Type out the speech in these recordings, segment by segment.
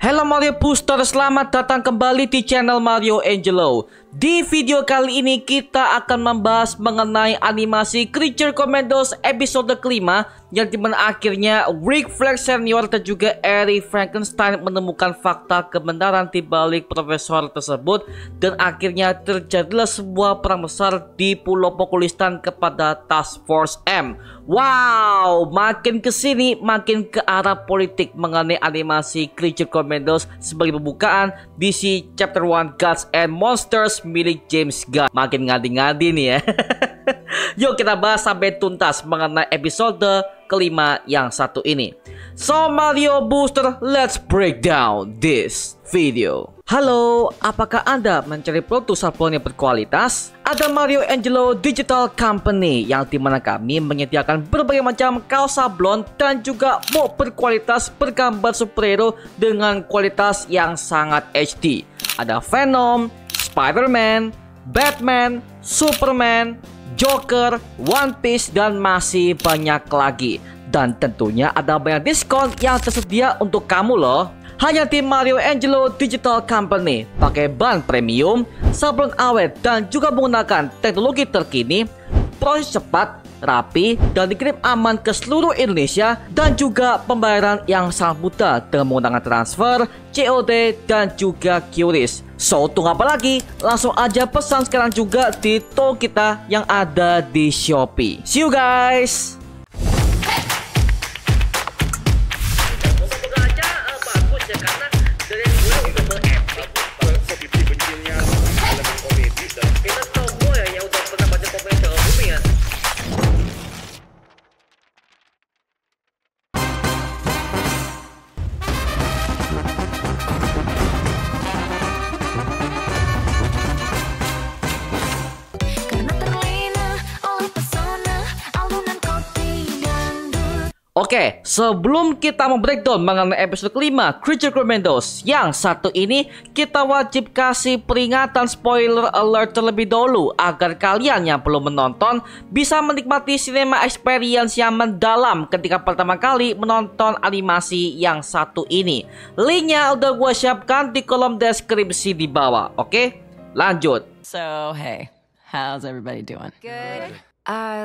Halo Mario Booster, selamat datang kembali di channel Mario Angelo. Di video kali ini kita akan membahas mengenai animasi Creature Commandos episode kelima, yang dimana akhirnya Rick Flag Senior dan juga Eric Frankenstein menemukan fakta kebenaran di balik profesor tersebut, dan akhirnya terjadilah sebuah perang besar di Pulau Pokulistan kepada Task Force M. Wow, makin kesini makin ke arah politik mengenai animasi Creature Commandos sebagai pembukaan DC Chapter 1 Gods and Monsters milik James Gunn. Makin ngadi-ngadi nih ya. Yuk kita bahas sampai tuntas mengenai episode kelima yang satu ini. So Mario Booster, let's break down this video. Halo, apakah Anda mencari produk sablon yang berkualitas? Ada Mario Angelo Digital Company yang dimana kami menyediakan berbagai macam kaos sablon dan juga mug berkualitas bergambar superhero dengan kualitas yang sangat HD. Ada Venom, Spider-Man, Batman, Superman, Joker, One Piece, dan masih banyak lagi. Dan tentunya ada banyak diskon yang tersedia untuk kamu loh. Hanya di Mario Angelo Digital Company. Pakai bahan premium, sablon awet, dan juga menggunakan teknologi terkini. Proses cepat, rapi, dan dikirim aman ke seluruh Indonesia. Dan juga pembayaran yang sangat mudah dengan menggunakan transfer, COD, dan juga QRIS. So, tunggu apa lagi? Langsung aja pesan sekarang juga di toko kita yang ada di Shopee. See you guys! Oke, sebelum kita membreakdown mengenai episode kelima Creature Commandos yang satu ini, kita wajib kasih peringatan spoiler alert terlebih dahulu agar kalian yang belum menonton bisa menikmati cinema experience yang mendalam ketika pertama kali menonton animasi yang satu ini. Linknya udah gue siapkan di kolom deskripsi di bawah. Oke, lanjut. So, hey, how's everybody doing? Good.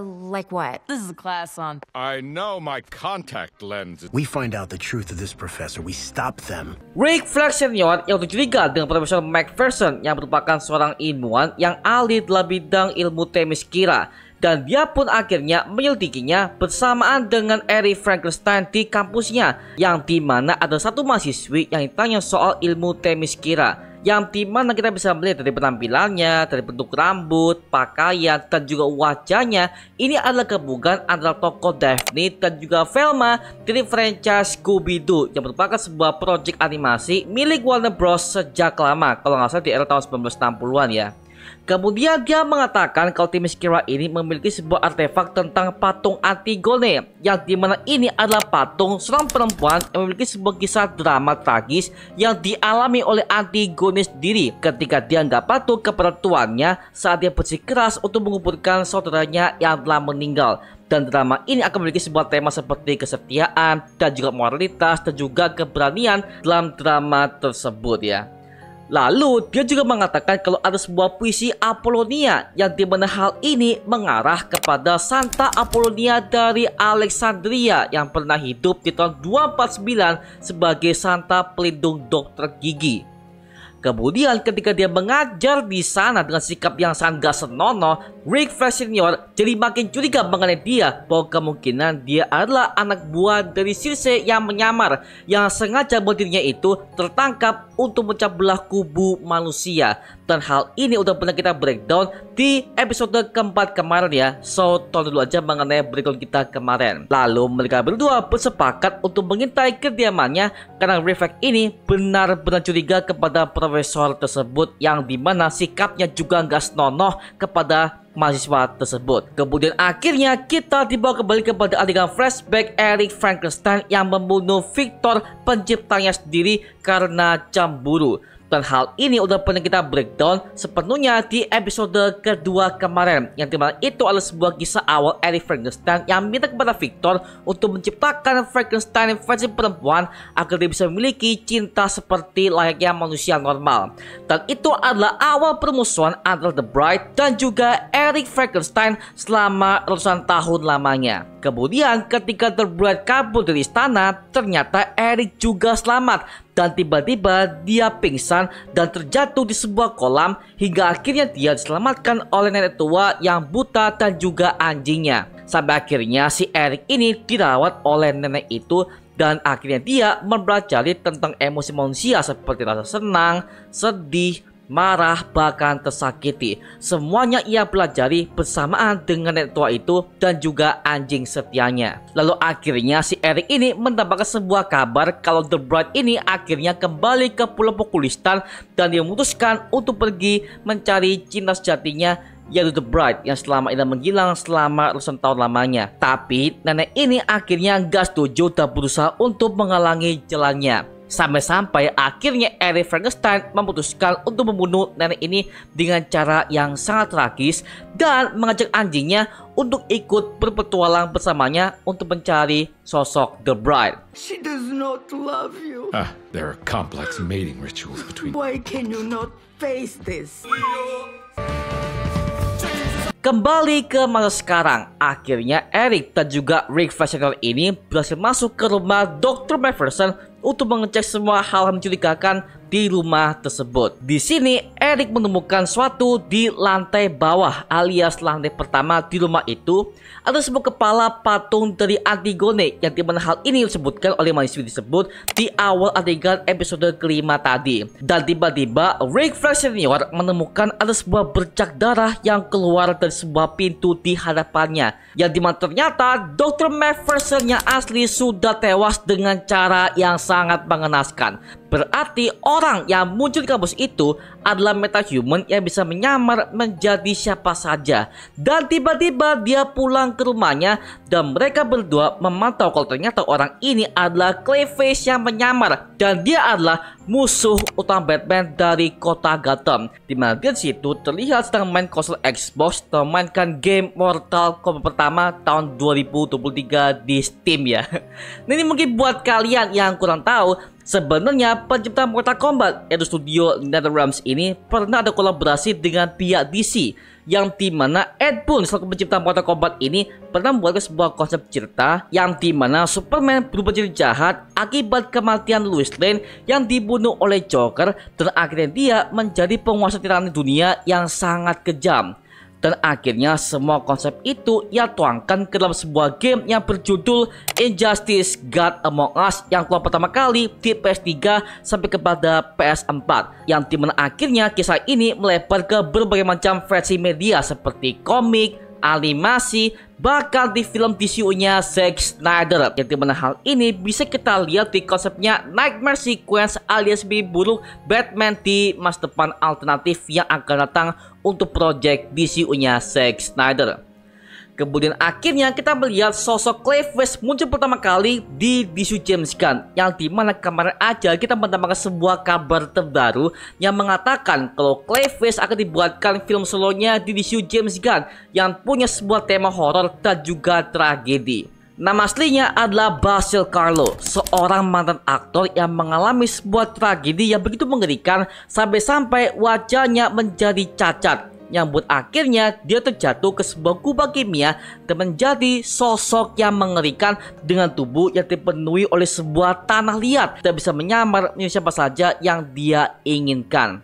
Like what? This is a class on... I know my contact lens. We find out the truth of this professor. We stop them. Rick Flag Senior yang curiga dengan Profesor McPherson yang merupakan seorang ilmuwan yang ahli dalam bidang ilmu Themyscira. Dan dia pun akhirnya menyelidikinya bersamaan dengan Eric Frankenstein di kampusnya, yang dimana ada satu mahasiswi yang ditanya soal ilmu Themyscira, yang dimana kita bisa melihat dari penampilannya, dari bentuk rambut, pakaian, dan juga wajahnya. Ini adalah gabungan antara tokoh Daphne dan juga Velma dari franchise Scooby-Doo yang merupakan sebuah proyek animasi milik Warner Bros sejak lama, kalau nggak salah di era tahun 1960-an ya. Kemudian dia mengatakan kalau Themyscira ini memiliki sebuah artefak tentang patung Antigone, yang dimana ini adalah patung seorang perempuan yang memiliki sebuah kisah drama tragis yang dialami oleh Antigone sendiri ketika dia nggak patuh kepada tuannya saat dia bersikeras untuk menguburkan saudaranya yang telah meninggal. Dan drama ini akan memiliki sebuah tema seperti kesetiaan dan juga moralitas dan juga keberanian dalam drama tersebut ya. Lalu dia juga mengatakan kalau ada sebuah puisi Apollonia, yang dimana hal ini mengarah kepada Santa Apollonia dari Alexandria yang pernah hidup di tahun 249 sebagai Santa pelindung dokter gigi. Kemudian ketika dia mengajar di sana dengan sikap yang sangat gak senonoh, Rick Flag Senior jadi makin curiga mengenai dia bahwa kemungkinan dia adalah anak buah dari Circe yang menyamar, yang sengaja buat dirinya itu tertangkap untuk mencablah belah kubu manusia. Dan hal ini udah pernah kita breakdown di episode keempat kemarin ya. So tonton dulu aja mengenai breakdown kita kemarin. Lalu mereka berdua bersepakat untuk mengintai kediamannya karena Rick Flag ini benar-benar curiga kepada profesor tersebut, yang dimana sikapnya juga gak senonoh kepada mahasiswa tersebut. Kemudian akhirnya kita dibawa kembali kepada adegan flashback Eric Frankenstein yang membunuh Victor, penciptanya sendiri, karena cemburu. Dan hal ini udah pernah kita breakdown sepenuhnya di episode kedua kemarin, yang dimana itu adalah sebuah kisah awal Eric Frankenstein yang minta kepada Victor untuk menciptakan Frankenstein versi perempuan agar dia bisa memiliki cinta seperti layaknya manusia normal. Dan itu adalah awal permusuhan antara The Bride dan juga Eric Frankenstein selama ratusan tahun lamanya. Kemudian ketika The Bride kabur dari istana, ternyata Eric juga selamat. Dan tiba-tiba dia pingsan dan terjatuh di sebuah kolam hingga akhirnya dia diselamatkan oleh nenek tua yang buta dan juga anjingnya. Sampai akhirnya si Eric ini dirawat oleh nenek itu dan akhirnya dia mempelajari tentang emosi manusia seperti rasa senang, sedih, marah, bahkan tersakiti. Semuanya ia pelajari bersamaan dengan nenek tua itu dan juga anjing setianya. Lalu akhirnya si Eric ini mendapatkan sebuah kabar kalau The Bride ini akhirnya kembali ke Pulau Pokulistan dan dia memutuskan untuk pergi mencari cinta sejatinya, yaitu The Bride yang selama ini menghilang selama ratusan tahun lamanya. Tapi nenek ini akhirnya gak setuju dan berusaha untuk menghalangi jalannya. Sampai-sampai akhirnya Eric Frankenstein memutuskan untuk membunuh nenek ini dengan cara yang sangat tragis dan mengajak anjingnya untuk ikut berpetualang bersamanya untuk mencari sosok The Bride. She does not love you. There are complex mating rituals between... Why can you not face this? Kembali ke masa sekarang, akhirnya Eric dan juga Rick Fleischer ini berhasil masuk ke rumah Dr. Macpherson untuk mengecek semua hal mencurigakan di rumah tersebut. Di sini Eric menemukan suatu di lantai bawah alias lantai pertama di rumah itu. Ada sebuah kepala patung dari Antigone yang dimana hal ini disebutkan oleh mahasiswa tersebut di awal adegan episode kelima tadi. Dan tiba-tiba Rick Fleischer Senior menemukan ada sebuah bercak darah yang keluar dari sebuah pintu di hadapannya, yang dimana ternyata Dr. Macpherson yang asli sudah tewas dengan cara yang sangat mengenaskan. Berarti orang yang muncul di kampus itu adalah metahuman yang bisa menyamar menjadi siapa saja. Dan tiba-tiba dia pulang ke rumahnya dan mereka berdua memantau kalau ternyata orang ini adalah Clayface yang menyamar dan dia adalah musuh utama Batman dari kota Gotham. Dimana dia disitu terlihat sedang main konsol Xbox dan memainkan game Mortal Kombat pertama tahun 2023 di Steam ya. Nah, ini mungkin buat kalian yang kurang tahu, sebenarnya pencipta Mortal Kombat yaitu studio NetherRealm ini pernah ada kolaborasi dengan pihak DC, yang dimana Ed Boon selaku pencipta Mortal Kombat ini pernah membuat sebuah konsep cerita yang dimana Superman berubah jadi jahat akibat kematian Lois Lane yang dibunuh oleh Joker dan akhirnya dia menjadi penguasa tirani dunia yang sangat kejam. Dan akhirnya semua konsep itu ia tuangkan ke dalam sebuah game yang berjudul Injustice God Among Us yang keluar pertama kali di PS3 sampai kepada PS4, yang dimana akhirnya kisah ini melebar ke berbagai macam versi media seperti komik, animasi, bahkan di film DCU-nya Zack Snyder, yang dimana hal ini bisa kita lihat di konsepnya Nightmare Sequence alias mimpi buruk Batman di masa depan alternatif yang akan datang untuk project DCU-nya Zack Snyder. Kemudian akhirnya kita melihat sosok Clayface muncul pertama kali di DCU James Gunn, yang dimana kemarin aja kita mendapatkan sebuah kabar terbaru yang mengatakan kalau Clayface akan dibuatkan film solonya di DCU James Gunn yang punya sebuah tema horor dan juga tragedi. Nama aslinya adalah Basil Karlo, seorang mantan aktor yang mengalami sebuah tragedi yang begitu mengerikan sampai-sampai wajahnya menjadi cacat, yang buat akhirnya dia terjatuh ke sebuah kubah kimia dan menjadi sosok yang mengerikan dengan tubuh yang dipenuhi oleh sebuah tanah liat dan bisa menyamar menjadi siapa saja yang dia inginkan.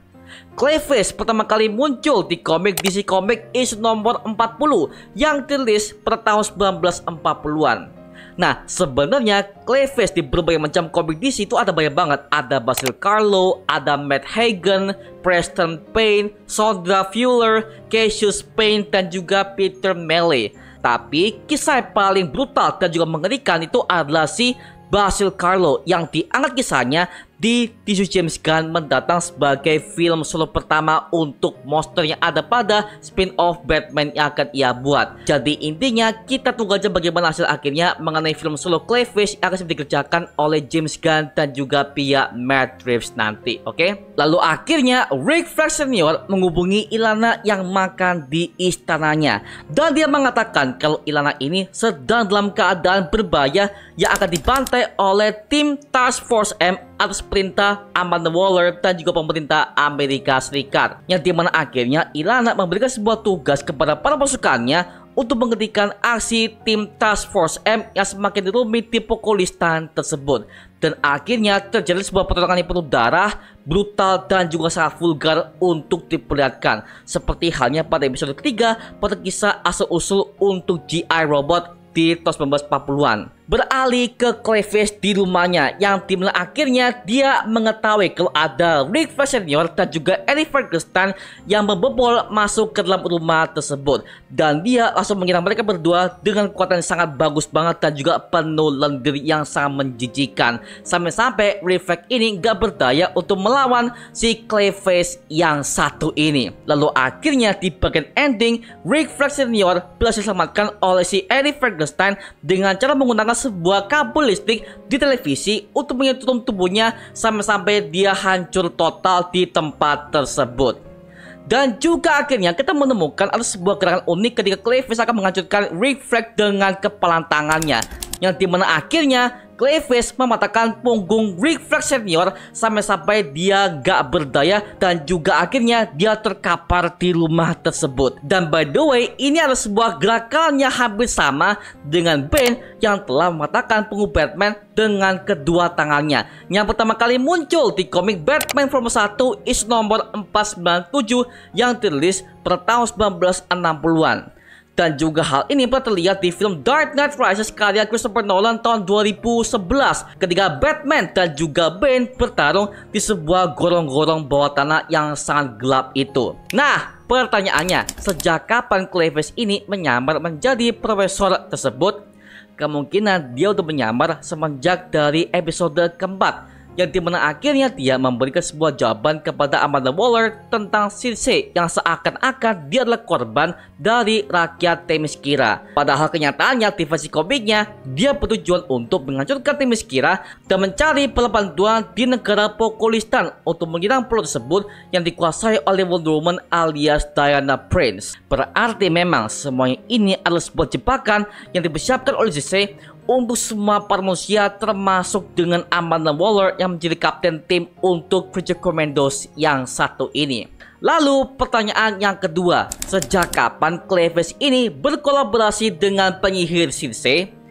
Clayface pertama kali muncul di komik DC Comics issue nomor 40 yang dirilis pada tahun 1940-an. Nah, sebenarnya Clayface di berbagai macam komik DC itu ada banyak banget. Ada Basil Karlo, ada Matt Hagen, Preston Payne, Sondra Fuller, Cassius Payne, dan juga Peter Melee. Tapi kisah yang paling brutal dan juga mengerikan itu adalah si Basil Karlo, yang diangkat kisahnya di DCU James Gunn mendatang sebagai film solo pertama untuk monster yang ada pada spin-off Batman yang akan ia buat. Jadi intinya kita tunggu aja bagaimana hasil akhirnya mengenai film solo Clayface yang akan dikerjakan oleh James Gunn dan juga pihak Matt Reeves nanti, oke? Lalu akhirnya Rick Flag Senior menghubungi Ilana yang makan di istananya. Dan dia mengatakan kalau Ilana ini sedang dalam keadaan berbahaya yang akan dibantai oleh tim Task Force M atas perintah Amanda Waller dan juga pemerintah Amerika Serikat. Yang dimana akhirnya Ilana memberikan sebuah tugas kepada para pasukannya untuk menghentikan aksi tim Task Force M yang semakin rumit di Pokolistan tersebut. Dan akhirnya terjadi sebuah pertarungan yang penuh darah, brutal dan juga sangat vulgar untuk diperlihatkan. Seperti halnya pada episode ketiga pada kisah asal-usul untuk GI Robot di tahun 1940-an. Beralih ke Clevis di rumahnya, yang dimana akhirnya dia mengetahui kalau ada Rick Flag Senior dan juga Eddie Ferguson yang membobol masuk ke dalam rumah tersebut. Dan dia langsung menyerang mereka berdua dengan kekuatan yang sangat bagus banget dan juga penuh lendir yang sangat menjijikan. Sampai-sampai Rick Flag ini gak berdaya untuk melawan si Clevis yang satu ini. Lalu akhirnya di bagian ending, Rick Flag Senior berhasil diselamatkan oleh si Eddie Ferguson dengan cara menggunakan sebuah kabel listrik di televisi untuk menyetrum tubuhnya sampai dia hancur total di tempat tersebut. Dan juga akhirnya kita menemukan ada sebuah gerakan unik ketika Clevis akan menghancurkan Rick Flag dengan kepalan tangannya, yang dimana akhirnya Clevis mematahkan punggung Rick Flag Senior sampai dia gak berdaya dan juga akhirnya dia terkapar di rumah tersebut. Dan by the way, ini adalah sebuah gerakan yang hampir sama dengan Ben yang telah mematahkan punggung Batman dengan kedua tangannya, yang pertama kali muncul di komik Batman Volume 1 issue nomor 497 yang dirilis pada tahun 1960-an. Dan juga hal ini pernah terlihat di film Dark Knight Rises karya Christopher Nolan tahun 2011 ketika Batman dan juga Bane bertarung di sebuah gorong-gorong bawah tanah yang sangat gelap itu. Nah, pertanyaannya, sejak kapan Clevis ini menyamar menjadi profesor tersebut? Kemungkinan dia udah menyamar semenjak dari episode keempat, yang dimana akhirnya dia memberikan sebuah jawaban kepada Amanda Waller tentang Circe yang seakan-akan dia adalah korban dari rakyat Themyscira. Padahal kenyataannya di versi komiknya dia bertujuan untuk menghancurkan Themyscira dan mencari bantuan di negara Pokolistan untuk menyerang pulau tersebut yang dikuasai oleh Wonder Woman alias Diana Prince. Berarti memang semuanya ini adalah sebuah jebakan yang dipersiapkan oleh Circe untuk semua para manusia, termasuk dengan Amanda Waller yang menjadi kapten tim untuk Creature Commandos yang satu ini. Lalu pertanyaan yang kedua, sejak kapan Clevis ini berkolaborasi dengan penyihir Circe?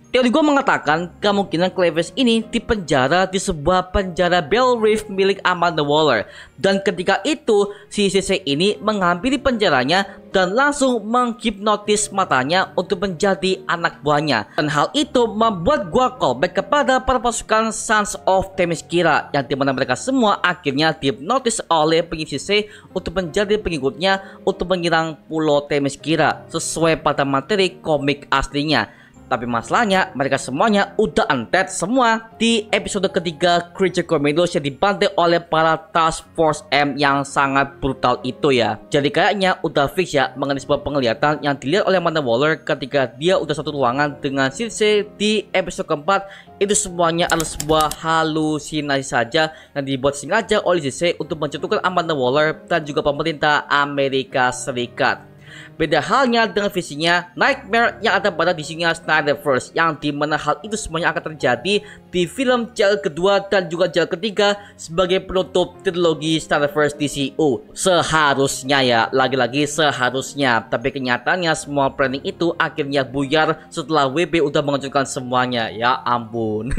Teori gue mengatakan kemungkinan Clevis ini dipenjara di sebuah penjara Bell Reef milik Amanda Waller. Dan ketika itu si Circe ini menghampiri penjaranya dan langsung menghipnotis matanya untuk menjadi anak buahnya. Dan hal itu membuat gue callback kepada para pasukan Sons of Themyscira, yang dimana mereka semua akhirnya dihipnotis oleh penyihir Circe untuk menjadi pengikutnya untuk menyerang pulau Themyscira sesuai pada materi komik aslinya. Tapi masalahnya mereka semuanya udah undead semua di episode ketiga Creature Commandos yang dibantai oleh para Task Force M yang sangat brutal itu ya. Jadi kayaknya udah fix ya mengenai sebuah penglihatan yang dilihat oleh Amanda Waller ketika dia udah satu ruangan dengan Circe di episode keempat. Itu semuanya adalah sebuah halusinasi saja yang dibuat sengaja oleh Circe untuk menjatuhkan Amanda Waller dan juga pemerintah Amerika Serikat. Beda halnya dengan visinya Nightmare yang ada pada visinya Snyderverse, yang dimana hal itu semuanya akan terjadi di film JL kedua dan juga JL ketiga sebagai penutup trilogi Snyderverse DCU. Seharusnya ya, lagi-lagi seharusnya. Tapi kenyataannya semua planning itu akhirnya buyar setelah WB udah menghancurkan semuanya. Ya ampun.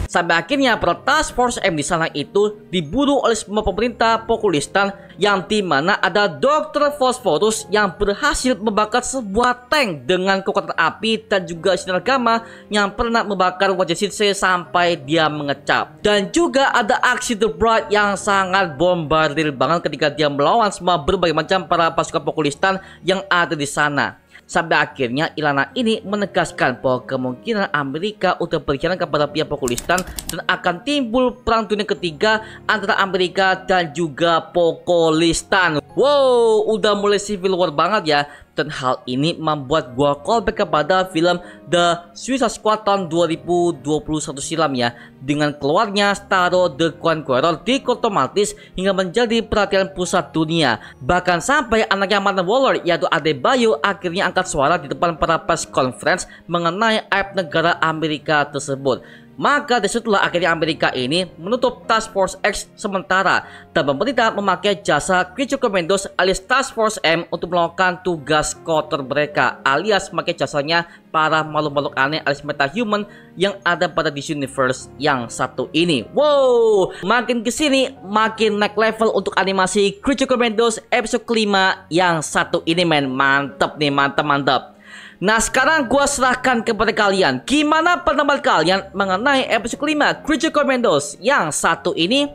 Sampai akhirnya para Task Force M di sana itu diburu oleh semua pemerintah Pokolistan, yang dimana ada Dr. Phosphorus yang berhasil membakar sebuah tank dengan kekuatan api dan juga sinar gamma yang pernah membakar wajah Circe sampai dia mengecap. Dan juga ada aksi The Bright yang sangat bombardir banget ketika dia melawan semua berbagai macam para pasukan Pokolistan yang ada di sana. Sampai akhirnya Ilana ini menegaskan bahwa kemungkinan Amerika udah berkhianat kepada pihak Pokolistan dan akan timbul perang dunia ketiga antara Amerika dan juga Pokolistan. Wow, udah mulai civil war banget ya. Dan hal ini membuat gua callback kepada film The Suicide Squad tahun 2021 silam ya, dengan keluarnya Starro the Conqueror di Gotham Maltese hingga menjadi perhatian pusat dunia. Bahkan sampai anaknya Martin Waller yaitu Adebayo akhirnya angkat suara di depan para press conference mengenai aib negara Amerika tersebut. Maka disitulah akhirnya Amerika ini menutup Task Force X sementara dan pemerintah memakai jasa Creature Commandos alias Task Force M untuk melakukan tugas kotor mereka, alias memakai jasanya para makhluk-makhluk aneh alias metahuman yang ada pada DC Universe yang satu ini. Wow, makin kesini makin naik level untuk animasi Creature Commandos episode kelima yang satu ini, men. Mantap nih, mantap. Nah, sekarang gua serahkan kepada kalian, gimana pendapat kalian mengenai episode kelima Creature Commandos yang satu ini?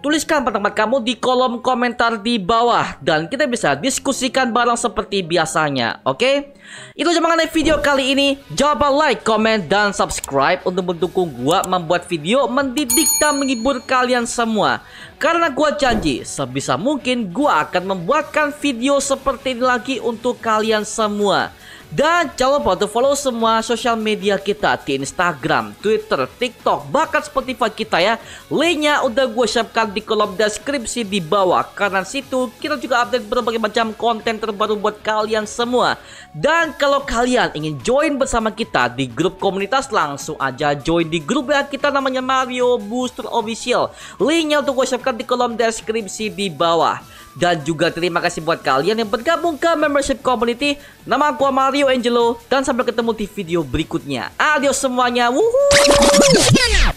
Tuliskan pendapat kamu di kolom komentar di bawah dan kita bisa diskusikan bareng seperti biasanya, oke? Itu aja mengenai video kali ini. Jangan lupa like, comment, dan subscribe untuk mendukung gua membuat video mendidik dan menghibur kalian semua. Karena gua janji sebisa mungkin gua akan membuatkan video seperti ini lagi untuk kalian semua. Dan jangan lupa untuk follow semua sosial media kita di Instagram, Twitter, TikTok, bahkan Spotify kita ya. Linknya udah gue siapkan di kolom deskripsi di bawah. Karena situ kita juga update berbagai macam konten terbaru buat kalian semua. Dan kalau kalian ingin join bersama kita di grup komunitas, langsung aja join di grup ya kita, namanya Mario Booster Official. Linknya untuk gue siapkan di kolom deskripsi di bawah. Dan juga terima kasih buat kalian yang bergabung ke membership community. Nama aku Mario Angelo dan sampai ketemu di video berikutnya. Adios semuanya. Woohoo!